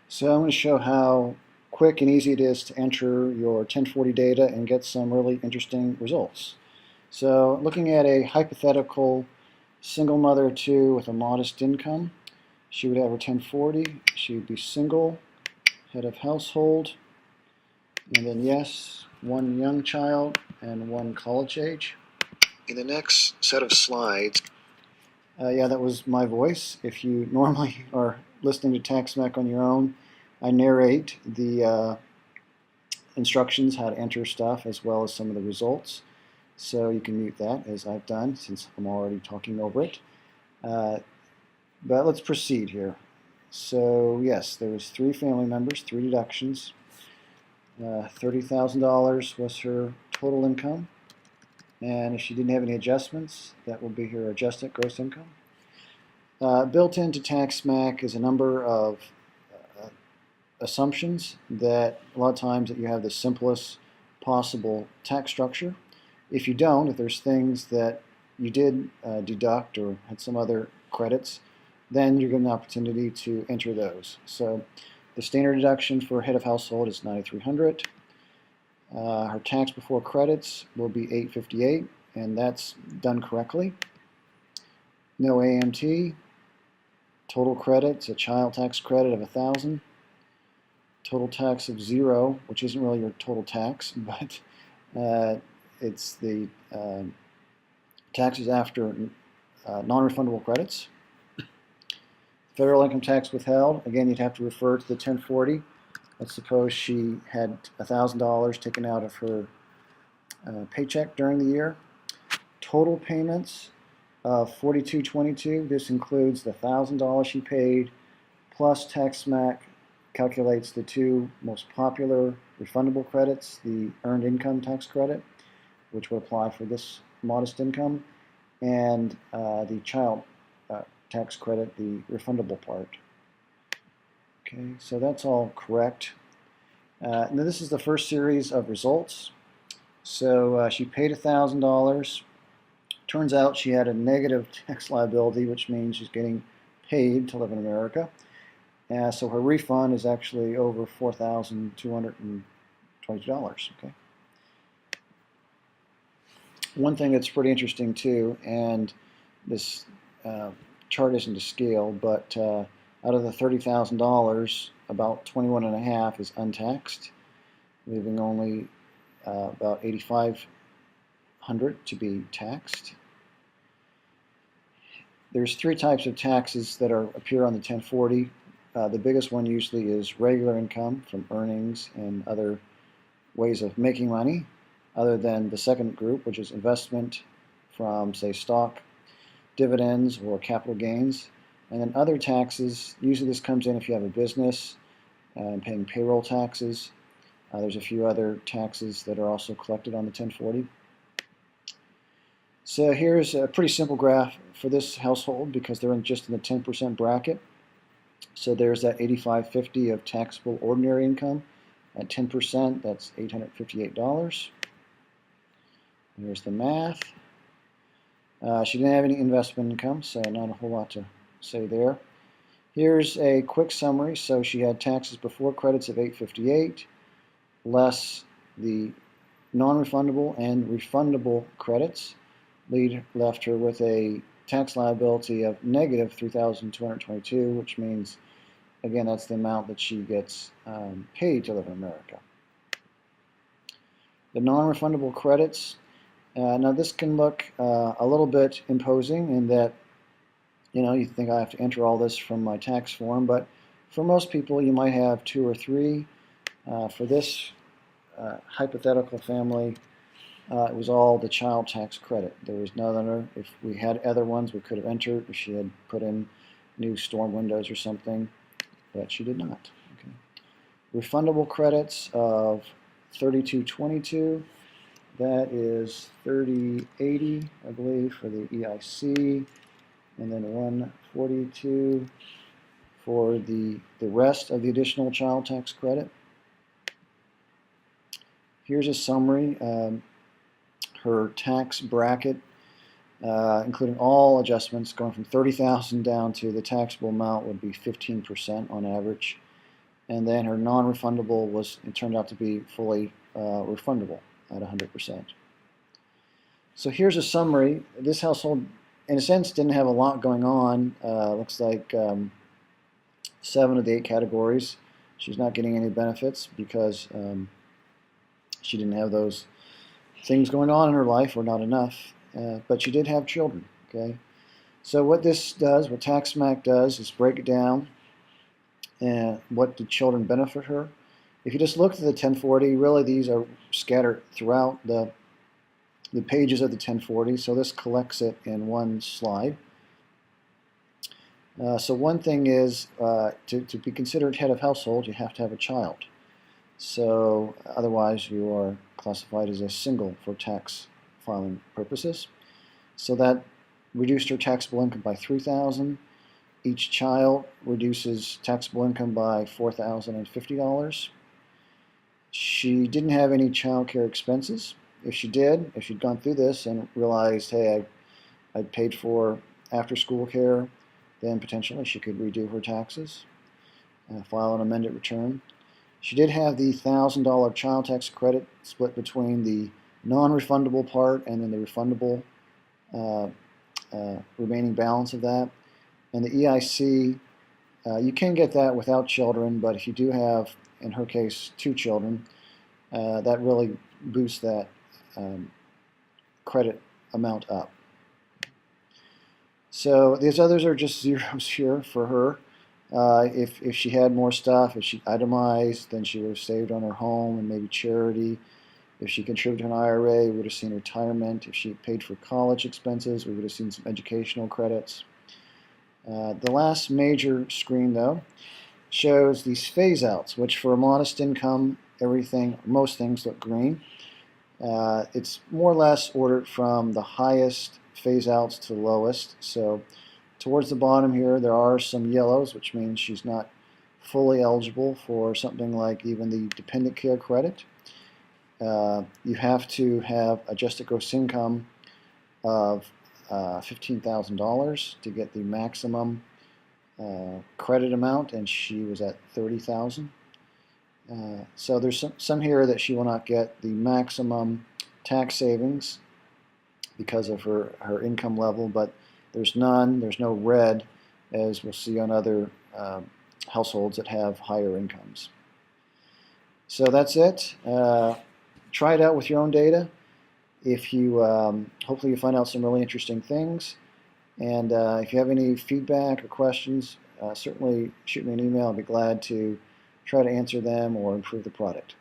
So I'm going to show how quick and easy it is to enter your 1040 data and get some really interesting results. So looking at a hypothetical single mother of two with a modest income, she would have her 1040, she would be single, head of household, and then yes, one young child and one college age. In the next set of slides, yeah, that was my voice. If you normally are listening to TaxSmack on your own, I narrate the instructions how to enter stuff as well as some of the results. So you can mute that as I've done since I'm already talking over it. But let's proceed here. So yes, there was 3 family members, 3 deductions. $30,000 was her total income. And if she didn't have any adjustments, that will be her adjusted gross income. Built into TaxSmack is a number of assumptions that a lot of times that you have the simplest possible tax structure. If you don't, if there's things that you did deduct or had some other credits, then you're given an opportunity to enter those. So the standard deduction for head of household is $9,300. Her tax before credits will be $858, and that's done correctly. No AMT. Total credits, a child tax credit of $1,000. Total tax of 0, which isn't really your total tax, but it's the taxes after non-refundable credits. Federal income tax withheld, again, you'd have to refer to the 1040. Let's suppose she had $1,000 taken out of her paycheck during the year. Total payments of $4,222. This includes the $1,000 she paid plus TaxSmack calculates the 2 most popular refundable credits, the earned income tax credit, which would apply for this modest income, and the child tax credit, the refundable part. Okay, so that's all correct. Now this is the first series of results. So she paid $1,000. Turns out she had a negative tax liability, which means she's getting paid to live in America. So her refund is actually over $4,222. Okay. One thing that's pretty interesting too, and this chart isn't to scale, but out of the $30,000, about $21,500 is untaxed, leaving only about $8,500 to be taxed. There's 3 types of taxes that appear on the 1040. The biggest one usually is regular income from earnings and other ways of making money, other than the second group, which is investment from, say, stock, dividends, or capital gains. And then other taxes, usually this comes in if you have a business and paying payroll taxes. There's a few other taxes that are also collected on the 1040. So here's a pretty simple graph for this household because they're just in the 10% bracket. So there's that $8,550 of taxable ordinary income. At 10%, that's $858. There's the math. She didn't have any investment income, so not a whole lot to say there. Here's a quick summary. So she had taxes before credits of $858, less the non-refundable and refundable credits, left her with a tax liability of negative $3,222, which means, again, that's the amount that she gets paid to live in America. The non-refundable credits, now this can look a little bit imposing in that, you think I have to enter all this from my tax form, but for most people you might have 2 or 3. For this hypothetical family, it was all the child tax credit. There was no other. If we had other ones, we could have entered. If she had put in new storm windows or something, but she did not. Okay. Refundable credits of $3,222. That is $30.80, I believe, for the EIC, and then $142 for the rest of the additional child tax credit. Here's a summary. Her tax bracket, including all adjustments, going from $30,000 down to the taxable amount would be 15% on average. and then her non-refundable it turned out to be fully refundable at 100%. So here's a summary. This household, in a sense, didn't have a lot going on. Looks like 7 of the 8 categories. She's not getting any benefits because she didn't have those things going on in her life, or not enough. But she did have children. Okay. So what this does, what TaxSmack does, is break it down. And what did children benefit her? If you just look at the 1040, really these are scattered throughout the pages of the 1040, so this collects it in one slide. So one thing is, to be considered head of household, you have to have a child. So otherwise you are classified as a single for tax filing purposes. So that reduced her taxable income by $3,000. Each child reduces taxable income by $4,050. She didn't have any child care expenses. If she'd gone through this and realized, hey, I'd paid for after-school care, then potentially she could redo her taxes, file an amended return. She did have the $1,000 child tax credit split between the non-refundable part and then the refundable remaining balance of that. And the EIC, you can get that without children, but if you do have, in her case, 2 children, that really boosts that credit amount up. So these others are just zeros here for her. If she had more stuff, if she itemized, then she would have saved on her home and maybe charity. If she contributed to an IRA, we would have seen retirement. If she paid for college expenses, we would have seen some educational credits. The last major screen, though, shows these phase-outs, which for a modest income, most things look green. It's more or less ordered from the highest phase-outs to the lowest. So towards the bottom here, there are some yellows, which means she's not fully eligible for something like even the dependent care credit. You have to have adjusted gross income of $15,000 to get the maximum credit amount, and she was at $30,000. So there's some here that she will not get the maximum tax savings because of her income level, but there's no red, as we'll see on other households that have higher incomes. So that's it. Try it out with your own data. If you hopefully you find out some really interesting things, and if you have any feedback or questions, certainly shoot me an email. I'll be glad to try to answer them or improve the product.